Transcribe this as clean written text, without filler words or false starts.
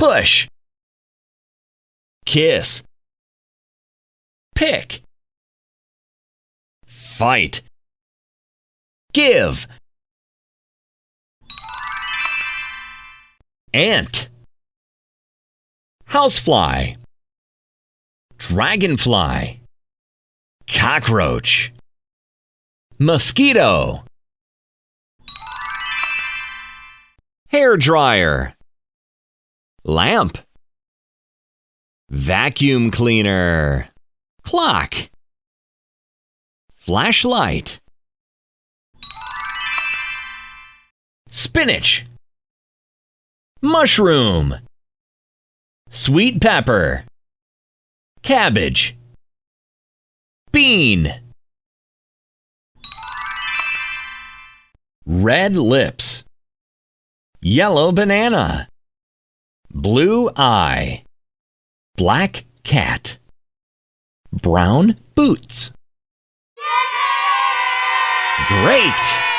push, kiss, pick, fight, give, ant, housefly, dragonfly, cockroach, mosquito, hair dryer, lamp, vacuum cleaner, clock, flashlight, spinach, mushroom, sweet pepper, cabbage, bean, red lips, yellow banana, blue eye, black cat, brown boots. Great!